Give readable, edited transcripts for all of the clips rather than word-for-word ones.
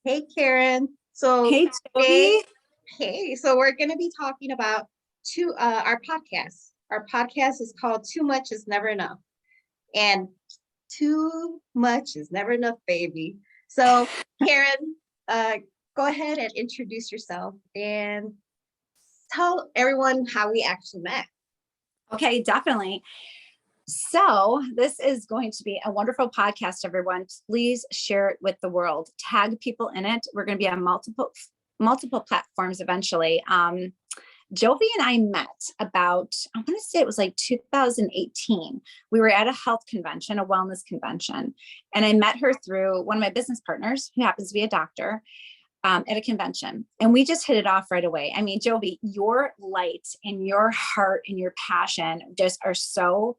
Hey, Karen. So Hey, today, Toby. so we're going to be talking about our podcast. Our podcast is called Too Much is Never Enough. And too much is never enough, baby. So, Karen, uh, go ahead and introduce yourself and tell everyone how we actually met. Okay, definitely. So, this is going to be a wonderful podcast, everyone. Please share it with the world. Tag people in it. We're going to be on multiple platforms eventually. Jovi and I met about, I want to say it was like 2018. We were at a health convention, a wellness convention, and I met her through one of my business partners who happens to be a doctor. At a convention, and we just hit it off right away. I mean, Jovi, your light and your heart and your passion just are so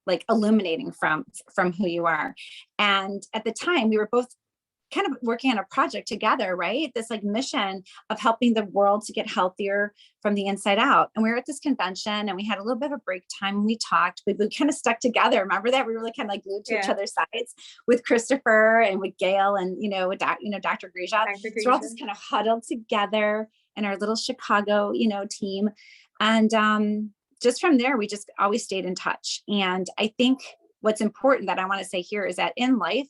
like illuminating from who you are. And at the time, we were both kind of working on a project together, right? This like mission of helping the world to get healthier from the inside out. And we were at this convention and we had a little bit of a break time and we talked. We kind of stuck together. Remember that? We were like kind of like glued to each other's sides with Christopher and with Gail and with Dr. Grisha. So we're all just kind of huddled together in our little Chicago, team. And just from there, we just always stayed in touch. And I think what's important that I want to say here is that in life,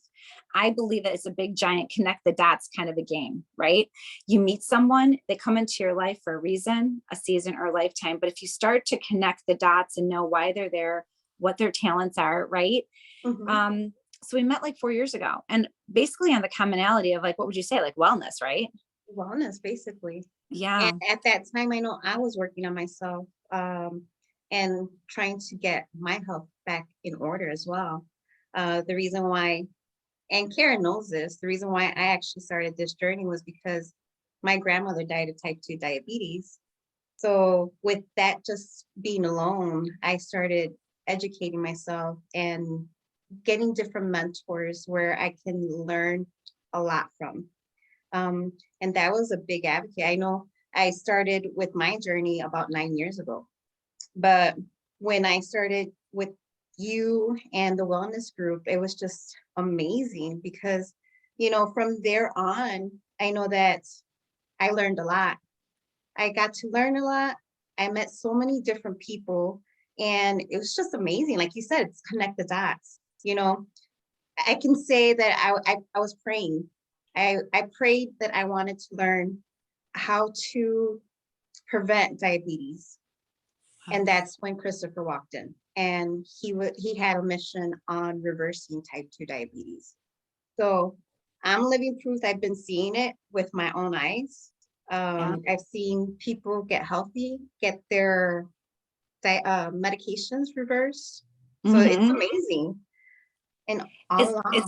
I believe that it's a big, giant connect the dots kind of a game, right? You meet someone, they come into your life for a reason, a season, or a lifetime. But if you start to connect the dots and know why they're there, what their talents are, right? Mm-hmm. So we met like 4 years ago, and basically on the commonality of like, what would you say, like wellness, right? Wellness, basically. Yeah. And at that time, I know I was working on myself and trying to get my health back in order as well. The reason why, and Karen knows this, the reason why I actually started this journey was because my grandmother died of type 2 diabetes. So with that just being alone, I started educating myself and getting different mentors where I can learn a lot from. And that was a big advocate. I know I started with my journey about 9 years ago, but when I started with you and the wellness group, it was just amazing because, from there on, I know that I learned a lot. I got to learn a lot. I met so many different people and it was just amazing. Like you said, it's connect the dots. I can say that I was praying. I prayed that I wanted to learn how to prevent diabetes. And that's when Christopher walked in, and he had a mission on reversing type 2 diabetes. So I'm living proof. I've been seeing it with my own eyes. I've seen people get healthy, get their medications reversed. So it's amazing. And all along.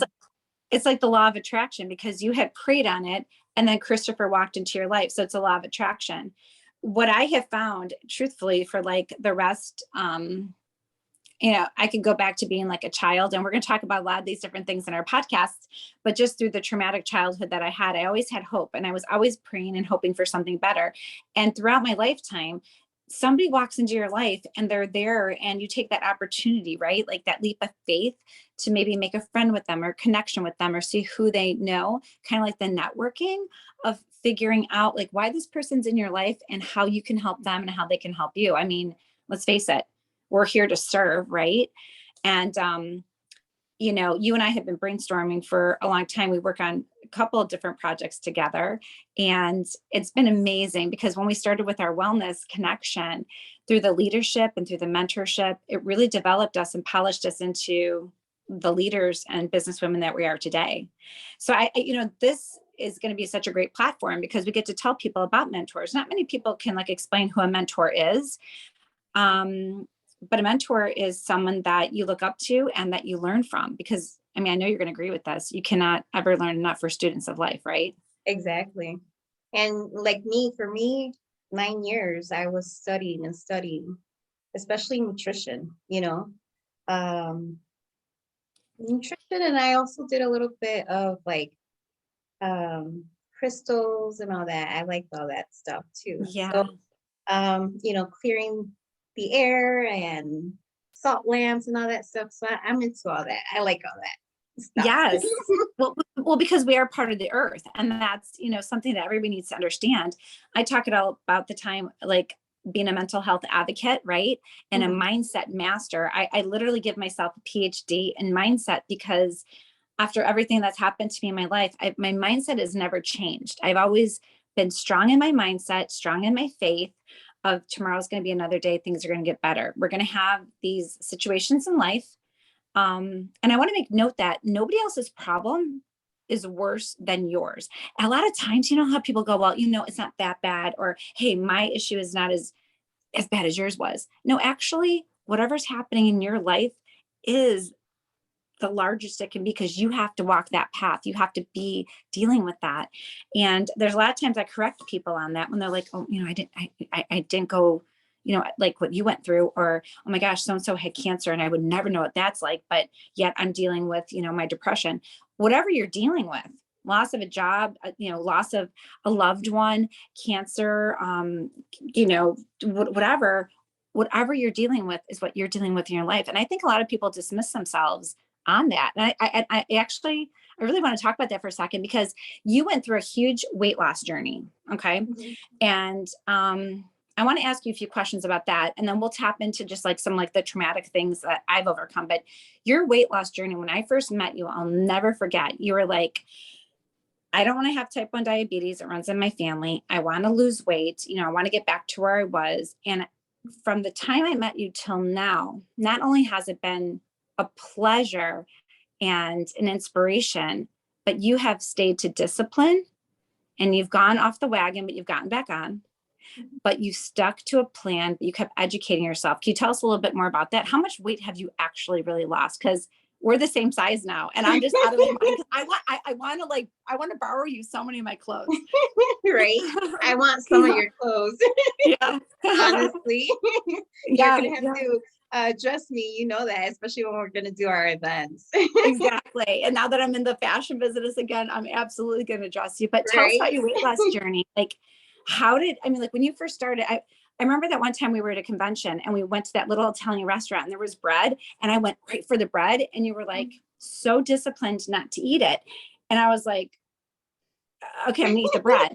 It's like the law of attraction because you had prayed on it and then Christopher walked into your life. So it's a law of attraction. What I have found, truthfully, for like the rest, I could go back to being like a child, and we're going to talk about a lot of these different things in our podcasts, but just through the traumatic childhood that I always had hope, and I was always praying and hoping for something better. And throughout my lifetime, somebody walks into your life and they're there and you take that opportunity, right? Like that leap of faith to maybe make a friend with them or connection with them or see who they know, kind of like the networking of figuring out like why this person's in your life and how you can help them and how they can help you. I mean, let's face it, we're here to serve, right? And you and I have been brainstorming for a long time. We work on a couple of different projects together, and it's been amazing because when we started with our wellness connection through the leadership and through the mentorship, it really developed us and polished us into the leaders and businesswomen that we are today. So this is going to be such a great platform because we get to tell people about mentors. Not many people can like explain who a mentor is. But a mentor is someone that you look up to and that you learn from, because I mean, I know you're going to agree with this. You cannot ever learn enough for students of life, right? Exactly. And like for me, 9 years, I was studying and studying, especially nutrition, nutrition. And I also did a little bit of like crystals and all that. I liked all that stuff too. Yeah. So, clearing the air and salt lamps and all that stuff. So I'm into all that. I like all that. Stop. Yes. Well, because we are part of the earth, and that's, something that everybody needs to understand. I talk it all about the time, like being a mental health advocate, right? And a Mhm. mindset master. I literally give myself a PhD in mindset because after everything that's happened to me in my life, my mindset has never changed. I've always been strong in my mindset, strong in my faith of tomorrow's going to be another day. Things are going to get better. We're going to have these situations in life. And I want to make note that nobody else's problem is worse than yours. A lot of times, how people go, well, it's not that bad, or hey, my issue is not as bad as yours was. No, actually, whatever's happening in your life is the largest it can be, because you have to walk that path. You have to be dealing with that. And there's a lot of times I correct people on that when they're like, oh, I didn't go, like what you went through, or, oh my gosh, so-and-so had cancer and I would never know what that's like. But yet I'm dealing with, my depression, whatever you're dealing with, loss of a job, loss of a loved one, cancer, whatever you're dealing with is what you're dealing with in your life. And I think a lot of people dismiss themselves on that. And I actually, I really want to talk about that for a second, because you went through a huge weight loss journey. Okay. Mhm. And I want to ask you a few questions about that. And then we'll tap into just like some like the traumatic things that I've overcome. But your weight loss journey, when I first met you, I'll never forget. You were like, I don't want to have type 1 diabetes. It runs in my family. I want to lose weight. I want to get back to where I was. And from the time I met you till now, not only has it been a pleasure and an inspiration, but you have stayed to discipline, and you've gone off the wagon, but you've gotten back on, but you stuck to a plan, but you kept educating yourself. Can you tell us a little bit more about that? How much weight have you actually really lost? Because we're the same size now, and I'm just out of my mind. 'Cause I want to borrow you so many of my clothes. Right? I want some of your clothes, Yeah. honestly. You're Yeah. gonna have Yeah. to dress me, you know that, especially when we're gonna do our events. Exactly. And now that I'm in the fashion business again, I'm absolutely going to dress you. But tell us Right? about your weight loss journey. Like, like when you first started, I remember that one time we were at a convention and we went to that little Italian restaurant and there was bread, and I went right for the bread, and you were like so disciplined not to eat it. And I was like, okay, I'm gonna eat the bread.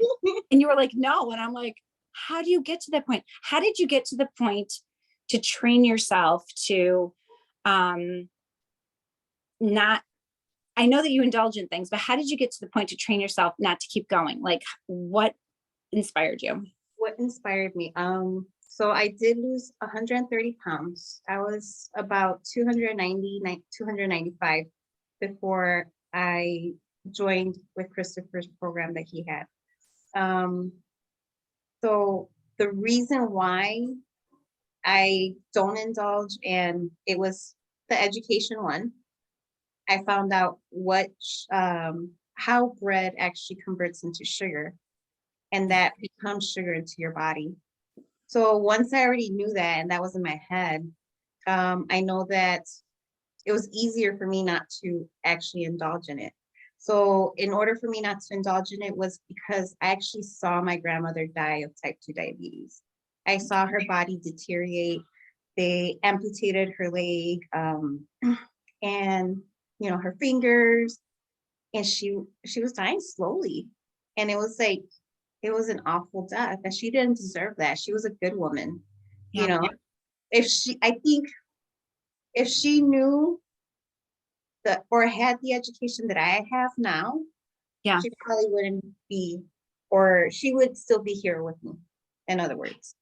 And you were like, no. And I'm like, how do you get to that point? How did you get to the point to train yourself to um not, I know that you indulge in things, but how did you get to the point to train yourself not to keep going? Like, what inspired you? What inspired me? So I did lose 130 pounds. I was about 295 before I joined with Christopher's program that he had. Um, so the reason why I don't indulge, and it was the education one. I found out how bread actually converts into sugar, and that becomes sugar into your body. So once I already knew that, and that was in my head, I know that it was easier for me not to actually indulge in it. So in order for me not to indulge in it was because I actually saw my grandmother die of type 2 diabetes. I saw her body deteriorate. They amputated her leg, and her fingers, and she was dying slowly. And it was like it was an awful death, and she didn't deserve that. She was a good woman, you Yeah. know. I think if she knew or had the education that I have now, Yeah. she probably wouldn't be, or she would still be here with me, in other words.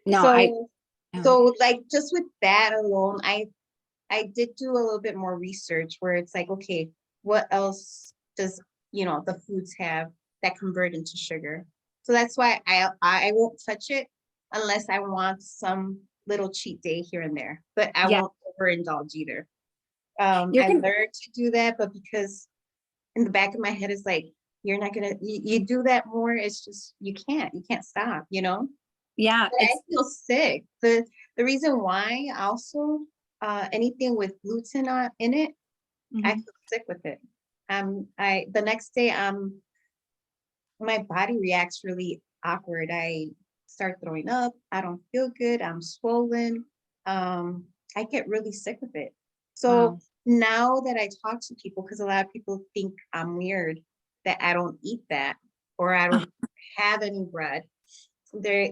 No, So, yeah. so like just with that alone, I did do a little bit more research where it's like, okay, what else does, the foods have that convert into sugar? So that's why I won't touch it unless I want some little cheat day here and there, but I Yeah. won't overindulge either. You're I gonna, learned to do that, but because in the back of my head is like, you're not gonna, you do that more, it's just, you can't stop. yeah, But I feel sick. The reason why also, anything with gluten in it, I mhm. feel sick with it. The next day, my body reacts really awkward. I start throwing up. I don't feel good. I'm swollen. I get really sick with it. So Wow. now that I talk to people, because a lot of people think I'm weird that I don't eat that or I don't have any bread. They're,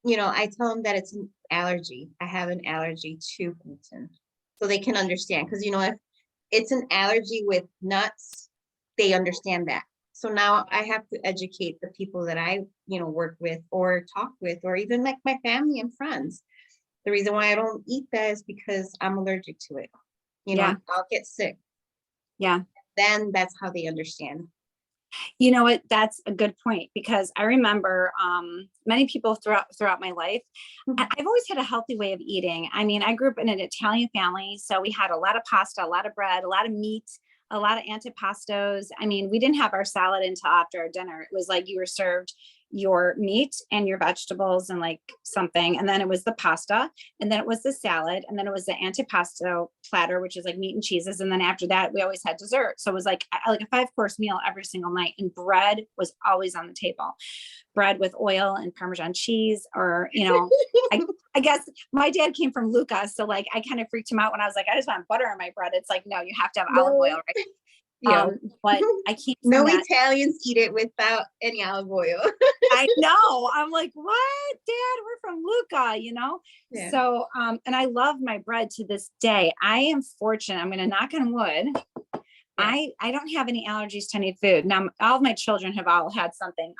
I tell them that it's an allergy. I have an allergy to gluten. So they can understand. Because, if it's an allergy with nuts, they understand that. So now I have to educate the people that I, work with or talk with, or even like my family and friends. The reason why I don't eat that is because I'm allergic to it. Yeah. I'll get sick. Yeah. Then that's how they understand. You know what? That's a good point, because I remember many people throughout my life. I've always had a healthy way of eating. I mean, I grew up in an Italian family, so we had a lot of pasta, a lot of bread, a lot of meat, a lot of antipastos. I mean, we didn't have our salad until after our dinner. It was like you were served your meat and your vegetables and like something, and then it was the pasta, and then it was the salad, and then it was the antipasto platter, which is like meat and cheeses, and then after that we always had dessert. So it was like a 5-course meal every single night, and bread was always on the table. Bread with oil and Parmesan cheese, or I guess my dad came from Lucca, so like I kind of freaked him out when I was like, I just want butter on my bread. It's like, no, you have to have olive oil, right? Yeah. But I came from no that. Italians eat it without any olive oil. I know. I'm like, what, Dad? We're from Lucca, Yeah. So, and I love my bread to this day. I am fortunate. I'm going to knock on wood. Yeah. I don't have any allergies to any food. Now, all of my children have all had something.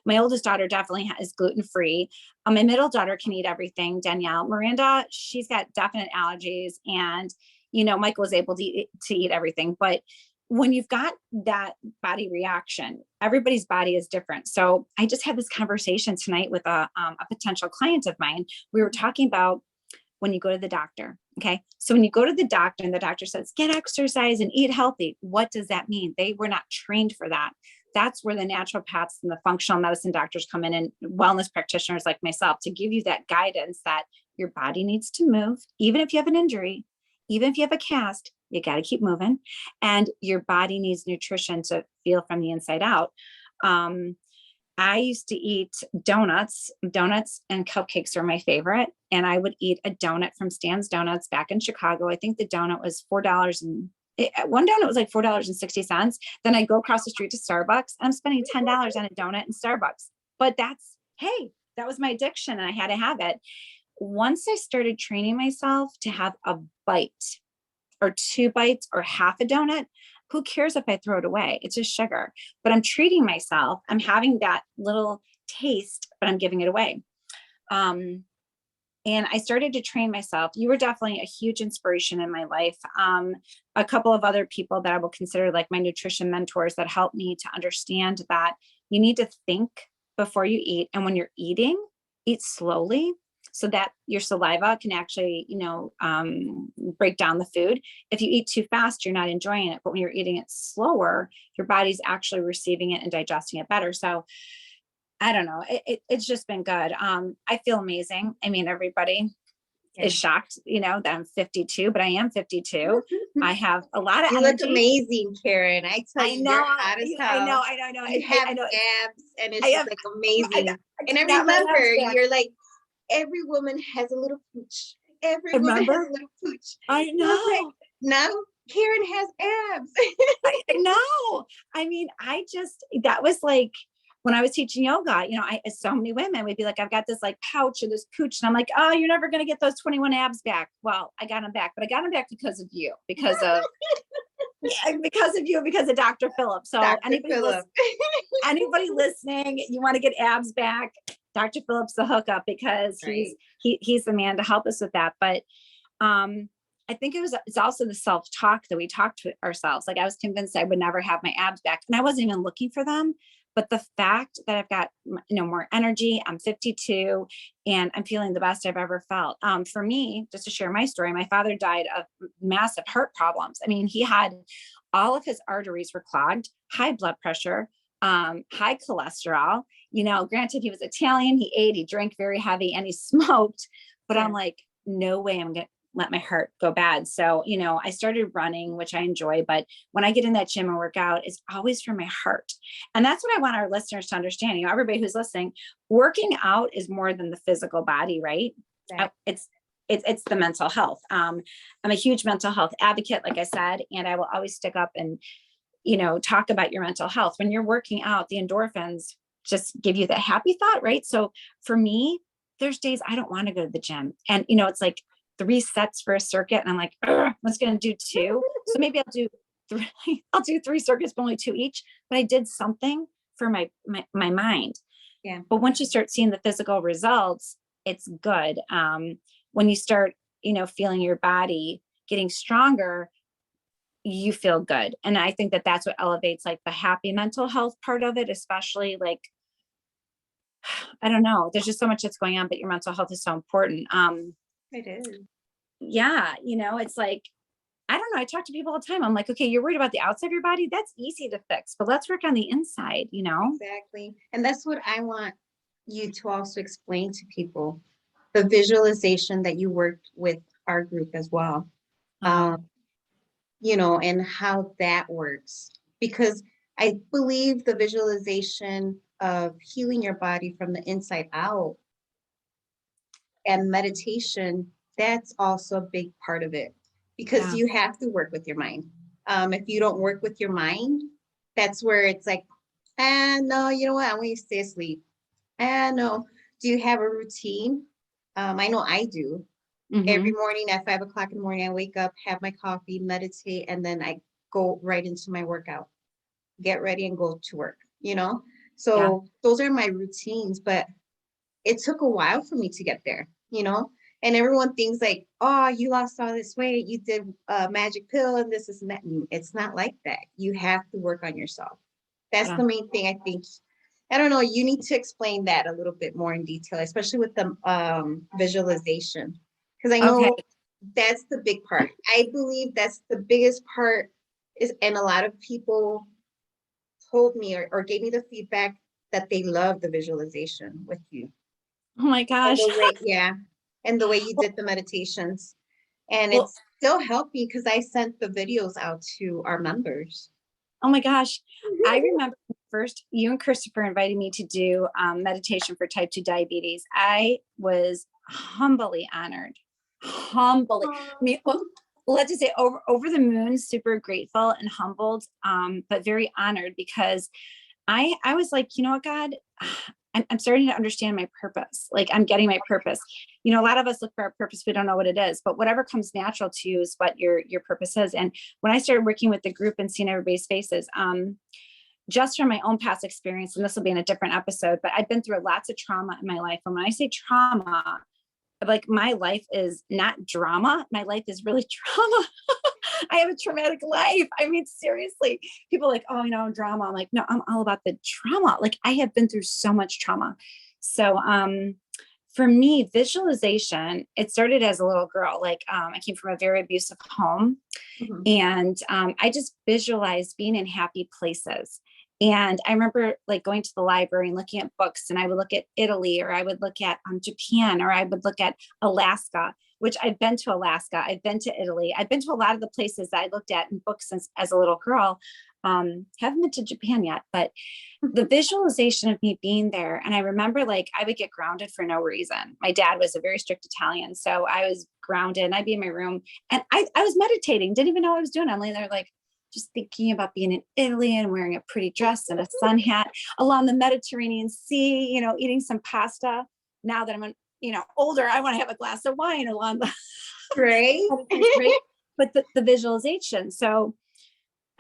My oldest daughter definitely is gluten-free. My middle daughter can eat everything. Danielle. Miranda, she's got definite allergies, and, Michael was able to eat everything. But when you've got that body reaction, everybody's body is different. So I just had this conversation tonight with a potential client of mine. We were talking about when you go to the doctor. Okay. So when you go to the doctor and the doctor says, get exercise and eat healthy, what does that mean? They were not trained for that. That's where the naturopaths and the functional medicine doctors come in, and wellness practitioners like myself, to give you that guidance that your body needs to move. Even if you have an injury, even if you have a cast, you got to keep moving, and your body needs nutrition to feel from the inside out. I used to eat donuts and cupcakes are my favorite. And I would eat a donut from Stan's Donuts back in Chicago. I think the donut was $4 and one donut was like $4.60. Then I go across the street to Starbucks. I'm spending $10 on a donut in Starbucks, but that was my addiction, and I had to have it. Once I started training myself to have a bite or 2 bites or half a donut, who cares if I throw it away? It's just sugar, but I'm treating myself. I'm having that little taste, but I'm giving it away. And I started to train myself. You were definitely a huge inspiration in my life. A couple of other people that I will consider like my nutrition mentors that helped me to understand that you need to think before you eat. And when you're eating, eat slowly, so that your saliva can actually, break down the food. If you eat too fast, you're not enjoying it. But when you're eating it slower, your body's actually receiving it and digesting it better. So I don't know. It's just been good. I feel amazing. I mean, everybody is shocked, that I'm 52, but I am 52. I have a lot of you energy. look amazing, Karen. I tell you, you're hot as hell. I know. You have abs, and it's just like amazing. And I remember you're like, every woman has a little pooch. Every woman has a little pooch. I know. Now Karen has abs. I know. I mean, that was like when I was teaching yoga, so many women would be like, I've got this like pouch or this pooch. And I'm like, oh, you're never going to get those 21 abs back. Well, I got them back, but I got them back because of you, because of Dr. Phillips. So anybody listening, you want to get abs back, Dr. Phillips, the hookup, because he's the man to help us with that. But I think it's also the self-talk that we talk to ourselves. Like I was convinced I would never have my abs back, and I wasn't even looking for them. But the fact that I've got, more energy, I'm 52 and I'm feeling the best I've ever felt. For me, just to share my story, my father died of massive heart problems. I mean, he had all of his arteries were clogged, high blood pressure, high cholesterol. Granted, he was Italian, he ate, he drank very heavy, and he smoked, but I'm like, no way I'm going to let my heart go bad. So, I started running, which I enjoy, but when I get in that gym and work out, it's always for my heart. And that's what I want our listeners to understand. Everybody who's listening, working out is more than the physical body, right? It's it's the mental health. I'm a huge mental health advocate, like I said, and I will always stick up and, talk about your mental health. When you're working out, the endorphins just give you that happy thought, right? So for me, there's days I don't want to go to the gym, and it's like 3 sets for a circuit, and I'm like, "Ugh, let's gonna do 2. So maybe I'll do 3, I'll do 3 circuits, but only 2 each. But I did something for my mind. Yeah. But once you start seeing the physical results, it's good. When you start, feeling your body getting stronger, you feel good. And I think that that's what elevates like the happy mental health part of it, especially like, I don't know, there's just so much that's going on, but your mental health is so important. It is. Yeah, it's like, I don't know. I talk to people all the time. I'm like, okay, you're worried about the outside of your body. That's easy to fix, but let's work on the inside. Exactly. And that's what I want you to also explain to people, the visualization that you worked with our group as well. Um, And how that works. Because I believe the visualization of healing your body from the inside out and meditation, that's also a big part of it, because yeah. you have to work with your mind. If you don't work with your mind, that's where it's like, no, you know what? I want you to stay asleep. No. Do you have a routine? I know I do. Every Mhm. morning at 5 o'clock in the morning, I wake up, have my coffee, meditate, and then I go right into my workout, get ready and go to work. Yeah. So those are my routines, but it took a while for me to get there. And everyone thinks like, oh, you lost all this weight, you did a magic pill and this is that. It's not like that. You have to work on yourself. That's Yeah. the main thing, I think. I don't know, you need to explain that a little bit more in detail, especially with the visualization. Because I Okay. know that's the big part. I believe that's the biggest part and a lot of people told me or gave me the feedback that they love the visualization with you. Oh my And gosh. the way, yeah, and the way you did the meditations. And Well, it's still helped me because I sent the videos out to our members. oh my gosh. I remember first you and Christopher invited me to do meditation for type 2 diabetes. I was humbly honored. Humbly. I mean, well, let's just say over the moon, super grateful and humbled, but very honored because I was like, you know what, God, I'm starting to understand my purpose. Like I'm getting my purpose. A lot of us look for our purpose. We don't know what it is, but whatever comes natural to you is what your purpose is. And when I started working with the group and seeing everybody's faces, just from my own past experience, and this will be in a different episode, but I've been through lots of trauma in my life. And when I say trauma, like my life is not drama. My life is really trauma. I have a traumatic life. I mean, seriously, people are like, oh, drama. I'm like, no, I'm all about the trauma. Like I have been through so much trauma. So, for me, visualization, it started as a little girl. Like, I came from a very abusive home, Mhm. and I just visualized being in happy places. And I remember like going to the library and looking at books, and I would look at Italy, or I would look at Japan, or I would look at Alaska, which I've been to Alaska. I've been to Italy. I've been to a lot of the places that I looked at in books since as a little girl. Haven't been to Japan yet, but the visualization of me being there. And I remember like I would get grounded for no reason. My dad was a very strict Italian. So I was grounded and I'd be in my room and I was meditating, didn't even know what I was doing. I'm laying there like just thinking about being in Italy and wearing a pretty dress and a sun hat along the Mediterranean Sea, eating some pasta. Now that I'm, older, I want to have a glass of wine along the Right? right. But the visualization. So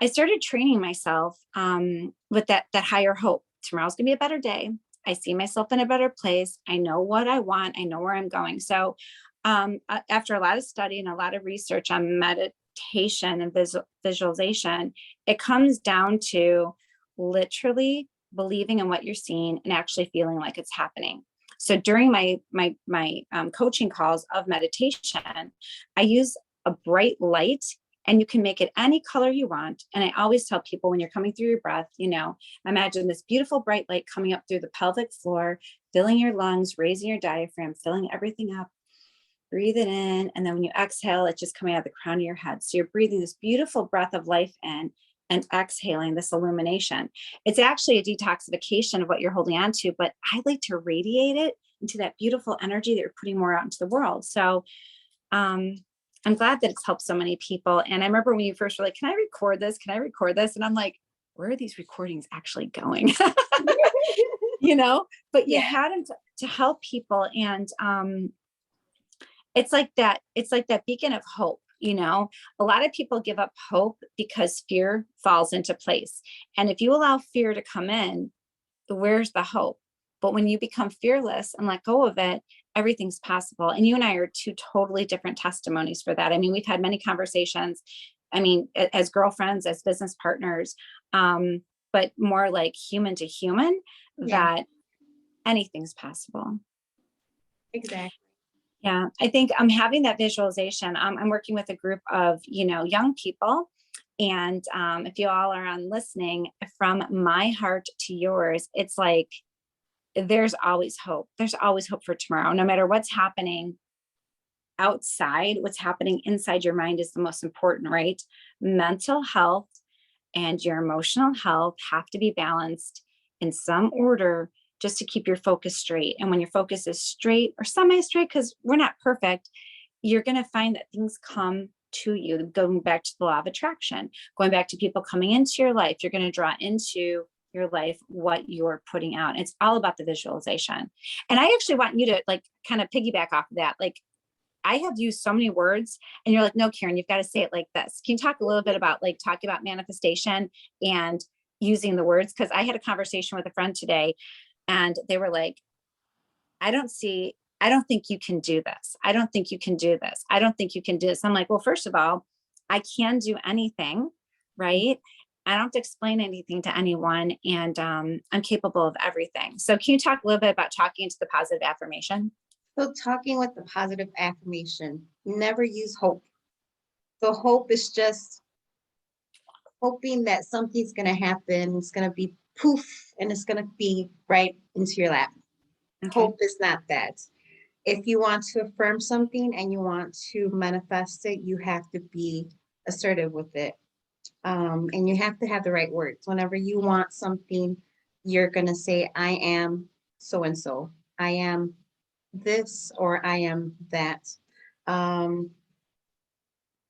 I started training myself with that higher hope. Tomorrow's gonna be a better day. I see myself in a better place. I know what I want. I know where I'm going. So after a lot of study and a lot of research on meditation and visualization, it comes down to literally believing in what you're seeing and actually feeling like it's happening. So during my coaching calls of meditation, I use a bright light, and you can make it any color you want. And I always tell people when you're coming through your breath, imagine this beautiful bright light coming up through the pelvic floor, filling your lungs, raising your diaphragm, filling everything up, breathe it in. And then when you exhale, it's just coming out of the crown of your head. So you're breathing this beautiful breath of life in and exhaling this illumination. It's actually a detoxification of what you're holding on to, but I like to radiate it into that beautiful energy that you're putting more out into the world. So I'm glad that it's helped so many people. And I remember when you first were like, can I record this? Can I record this? And I'm like, where are these recordings actually going? But you Yeah. had them to help people. And it's like that beacon of hope. A lot of people give up hope because fear falls into place. And if you allow fear to come in, where's the hope? But when you become fearless and let go of it, everything's possible. And you and I are two totally different testimonies for that. I mean, we've had many conversations, as girlfriends, as business partners, but more like human to human, that anything's possible. Exactly. Yeah, I think I'm having that visualization. I'm working with a group of, young people. And if you all are on listening, from my heart to yours, it's like, there's always hope. There's always hope for tomorrow. No matter what's happening outside, what's happening inside your mind is the most important, right? Mental health and your emotional health have to be balanced in some order just to keep your focus straight. And when your focus is straight or semi-straight, because we're not perfect, you're going to find that things come to you. Going back to the law of attraction, going back to people coming into your life, you're going to draw into your life what you're putting out. It's all about the visualization. And I actually want you to kind of piggyback off of that. I have used so many words and you're like, no, Karen, you've got to say it like this. Can you talk a little bit about talking about manifestation and using the words? Because I had a conversation with a friend today and they were like, I don't think you can do this. I don't think you can do this. I don't think you can do this. I'm like, well, first of all, I can do anything, right? I don't have to explain anything to anyone, and I'm capable of everything. So can you talk a little bit about talking into the positive affirmation? So talking with the positive affirmation, never use hope. So hope is just hoping that something's going to happen. It's going to be poof, and it's going to be right into your lap. Okay. Hope is not that. If you want to affirm something and you want to manifest it, you have to be assertive with it. And you have to have the right words. Whenever you want something, you're going to say, I am so-and-so. I am this, or I am that.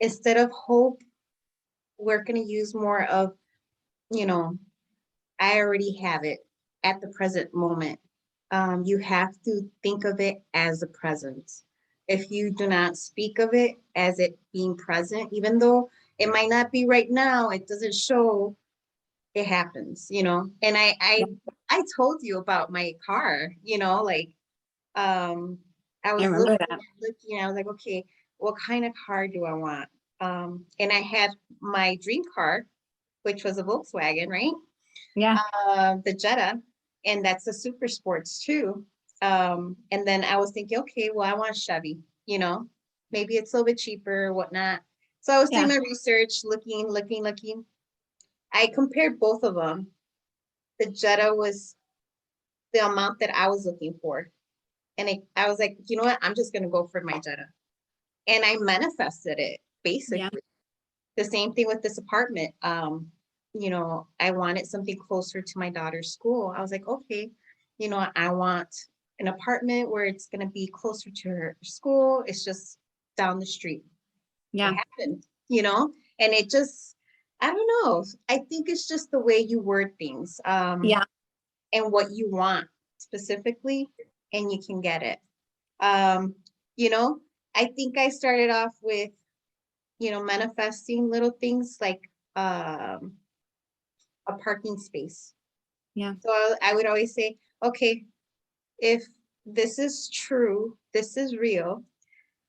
Instead of hope, we're going to use more of, I already have it at the present moment. You have to think of it as a present. If you do not speak of it as it being present, even though it might not be right now, it doesn't show, it happens, And I told you about my car, I was looking, I was like, okay, what kind of car do I want? And I had my dream car, which was a Volkswagen, right? Yeah. The Jetta, and that's a super sports too. And then I was thinking, okay, well, I want a Chevy, maybe it's a little bit cheaper, whatnot. So I was doing my research, looking. I compared both of them. The Jetta was the amount that I was looking for. And I was like, you know what? I'm just going to go for my Jetta. And I manifested it, basically. Yeah. The same thing with this apartment. I wanted something closer to my daughter's school. I was like, okay, I want an apartment where it's going to be closer to her school. It's just down the street. Yeah. It happened, and it just, I don't know. I think it's just the way you word things. And what you want specifically, and you can get it. I think I started off with, manifesting little things like a parking space. Yeah. So I would always say, okay, if this is true, this is real,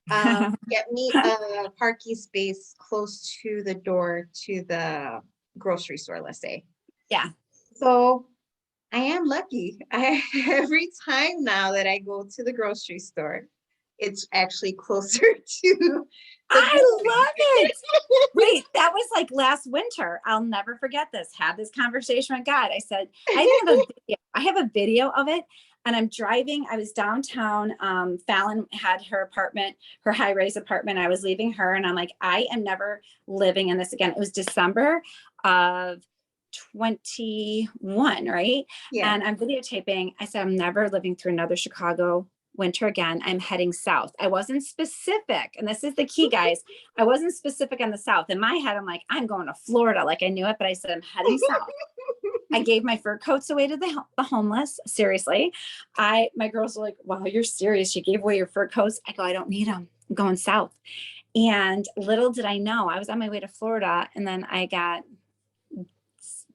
get me a parking space close to the door to the grocery store, let's say. Yeah. So I am lucky. Every time now that I go to the grocery store, it's actually closer to. I love it. Wait, that was like last winter. I'll never forget this. Had this conversation with God. I said, I have a video of it. And I'm driving. I was downtown. Fallon had her apartment, her high-rise apartment. I was leaving her, and I'm like, I am never living in this again. It was December of 21, right? Yeah. And I'm videotaping. I said, I'm never living through another Chicago winter again. I'm heading south. I wasn't specific. And this is the key, guys. I wasn't specific on the south. In my head, I'm like, I'm going to Florida. Like I knew it, but I said, I'm heading south. I gave my fur coats away to the homeless. Seriously. My girls were like, wow, you're serious. You gave away your fur coats. I go, I don't need them. I'm going south. And little did I know, I was on my way to Florida and then I got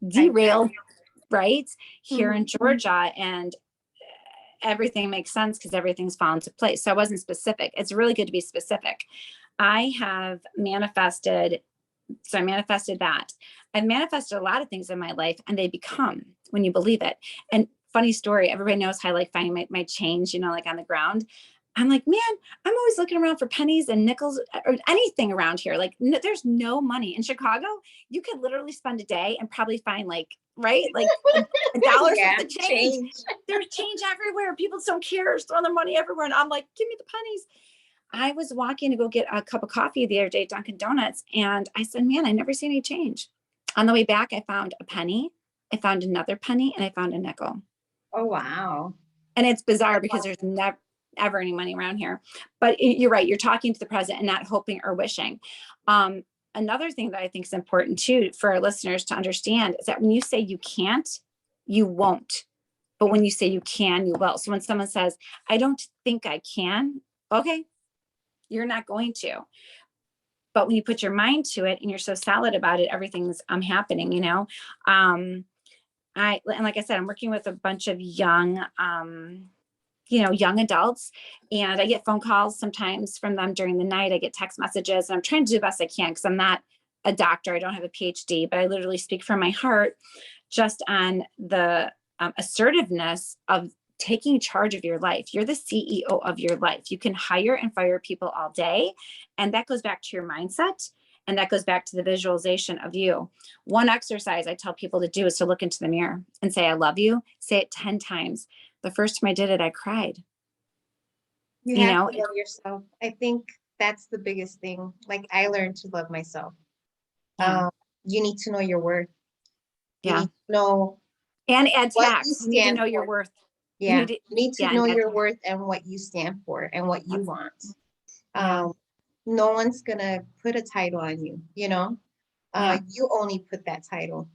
derailed right here in Georgia, and everything makes sense because everything's fallen into place. So I wasn't specific. It's really good to be specific. I have manifested. So I manifested that. I've manifested a lot of things in my life and they become when you believe it. And funny story, everybody knows how I like finding my change, like on the ground. I'm like, man, I'm always looking around for pennies and nickels or anything around here. Like there's no money in Chicago. You could literally spend a day and probably find like $1 worth of change. There's change everywhere. People just don't care. Just throwing their money everywhere. And I'm like, give me the pennies. I was walking to go get a cup of coffee the other day at Dunkin' Donuts. And I said, man, I never see any change. On the way back, I found a penny. I found another penny and I found a nickel. Oh, wow. And it's bizarre because there's never ever any money around here, but you're right. You're talking to the present and not hoping or wishing. Another thing that I think is important too, for our listeners to understand is that when you say you can't, you won't, but when you say you can, you will. So when someone says, I don't think I can, okay, you're not going to, but when you put your mind to it and you're so solid about it, everything's happening, and like I said, I'm working with a bunch of young adults, and I get phone calls sometimes from them during the night. I get text messages, and I'm trying to do the best I can because I'm not a doctor. I don't have a PhD, but I literally speak from my heart just on the assertiveness of taking charge of your life. You're the CEO of your life. You can hire and fire people all day. And that goes back to your mindset. And that goes back to the visualization of you. One exercise I tell people to do is to look into the mirror and say, I love you. Say it 10 times. The first time I did it, I cried. You have to love yourself. I think that's the biggest thing. Like I learned to love myself. Yeah. You need to know your worth. You Yeah. need to know and add what tax. You need to know your worth. Yeah. You need to know your tax. worth and what you stand for and what you want. Yeah. No one's gonna put a title on you, you only put that title.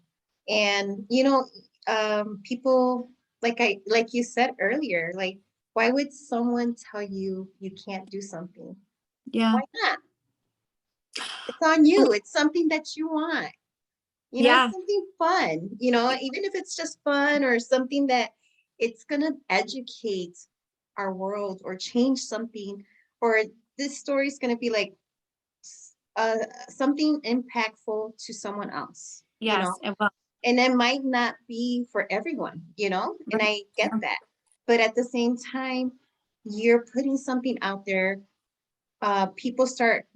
And people like you said earlier, like why would someone tell you you can't do something? Yeah. Why not? It's on you. It's something that you want. It's something fun, even if it's just fun or something that it's gonna educate our world or change something, or this story is gonna be like something impactful to someone else. Yes, it will. And it might not be for everyone, and I get that. But at the same time, you're putting something out there. People start,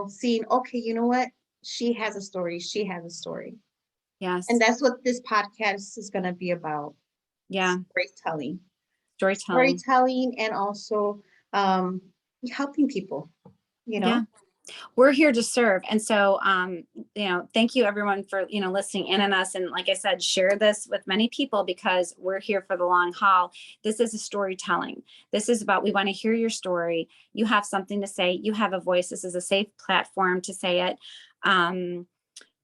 seeing, okay, you know what? She has a story. She has a story. Yes. And that's what this podcast is going to be about. Yeah. Storytelling and also helping people, Yeah. We're here to serve. And so, thank you everyone for, listening in on us. And like I said, share this with many people because we're here for the long haul. This is a storytelling. This is about, we want to hear your story. You have something to say. You have a voice. This is a safe platform to say it.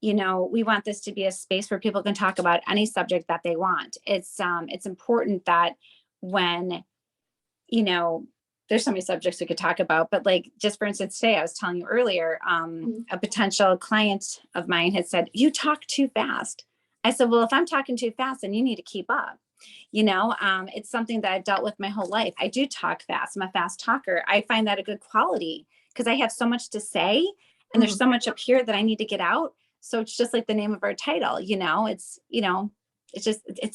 We want this to be a space where people can talk about any subject that they want. It's important that when, there's so many subjects we could talk about, but like, just for instance, today, I was telling you earlier, a potential client of mine had said, you talk too fast. I said, well, if I'm talking too fast, then you need to keep up. It's something that I've dealt with my whole life. I do talk fast. I'm a fast talker. I find that a good quality because I have so much to say and there's so much up here that I need to get out. So it's just like the name of our title, it's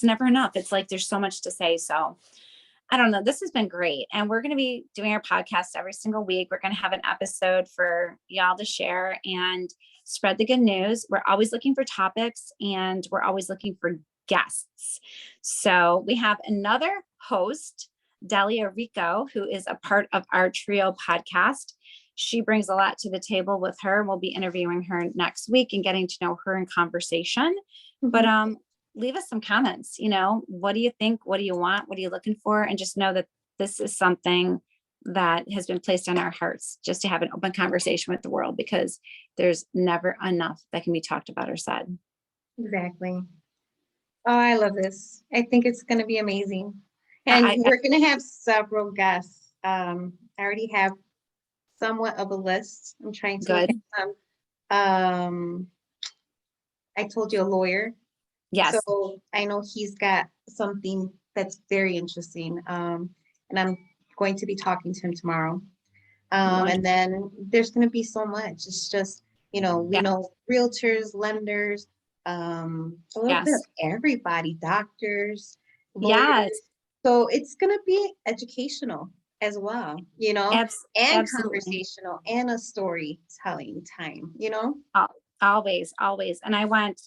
never enough. It's like, there's so much to say. So I don't know. This has been great. And we're going to be doing our podcast every single week. We're going to have an episode for y'all to share and spread the good news. We're always looking for topics and we're always looking for guests. So we have another host, Delia Rico, who is a part of our trio podcast. She brings a lot to the table with her. We'll be interviewing her next week and getting to know her in conversation. But leave us some comments. What do you think? What do you want? What are you looking for? And just know that this is something that has been placed on our hearts, just to have an open conversation with the world, because there's never enough that can be talked about or said. Exactly. Oh, I love this. I think it's going to be amazing. Yeah, And we're going to have several guests. I already have somewhat of a list. I'm trying to look good. at some. Um, I told you a lawyer. Yes. So I know he's got something that's very interesting. And I'm going to be talking to him tomorrow. And then there's going to be so much. It's just, we Yeah. know realtors, lenders, a little bit Yes. of everybody, doctors, Yes. lawyers. So it's going to be educational as well, and Absolutely. conversational and a storytelling time, Always, always. And I want,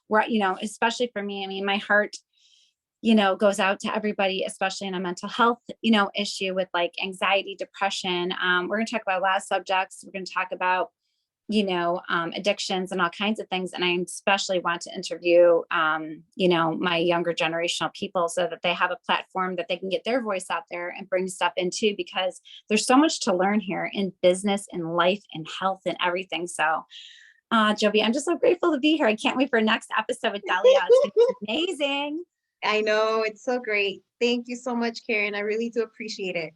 where, especially for me, I mean, my heart, goes out to everybody, especially in a mental health, issue with like anxiety, depression. We're going to talk about a lot of subjects. We're going to talk about, addictions and all kinds of things. And I especially want to interview, my younger generational people, so that they have a platform that they can get their voice out there and bring stuff into, because there's so much to learn here in business and life and health and everything. So, Jovi, I'm just so grateful to be here. I can't wait for next episode with Delia. It's gonna be amazing. I know, it's so great. Thank you so much, Karen. I really do appreciate it.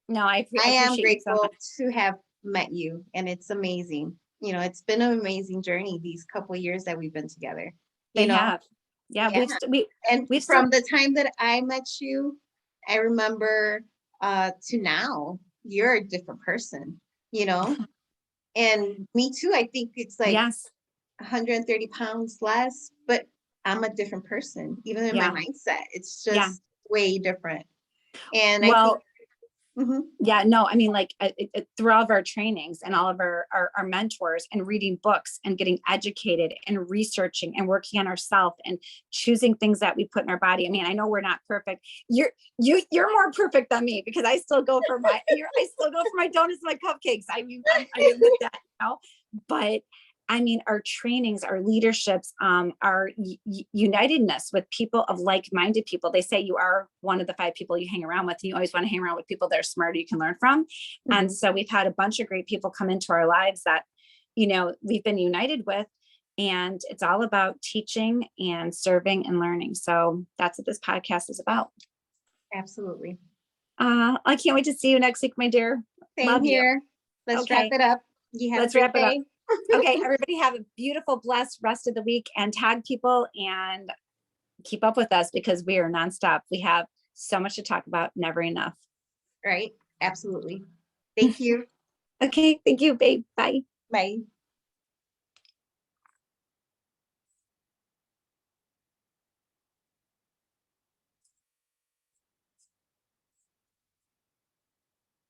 No, I am appreciate you so grateful much. to have met you, and it's amazing. It's been an amazing journey these couple of years that we've been together. They have. Yeah, and we've from the time that I met you, I remember to now, you're a different person, and me too. I think it's like yes. 130 pounds less, but I'm a different person, even in my mindset. It's just way different. And I think yeah, no, I mean, like through all of our trainings and all of our mentors, and reading books and getting educated and researching and working on ourselves and choosing things that we put in our body. I mean, I know we're not perfect. You're more perfect than me, because I still go for my donuts, my cupcakes. I mean, I admit that, but I mean, our trainings, our leaderships, our unitedness with people of like-minded people. They say you are one of the 5 people you hang around with, and you always want to hang around with people that are smarter, you can learn from. And so we've had a bunch of great people come into our lives that, we've been united with, and it's all about teaching and serving and learning. So that's what this podcast is about. Absolutely. I can't wait to see you next week, my dear. Same Love here. You. Let's wrap it up. Let's wrap it up. Okay, everybody have a beautiful, blessed rest of the week, and tag people and keep up with us, because we are nonstop. We have so much to talk about, never enough. Right. Absolutely. Thank you. Okay. Thank you, babe. Bye. Bye.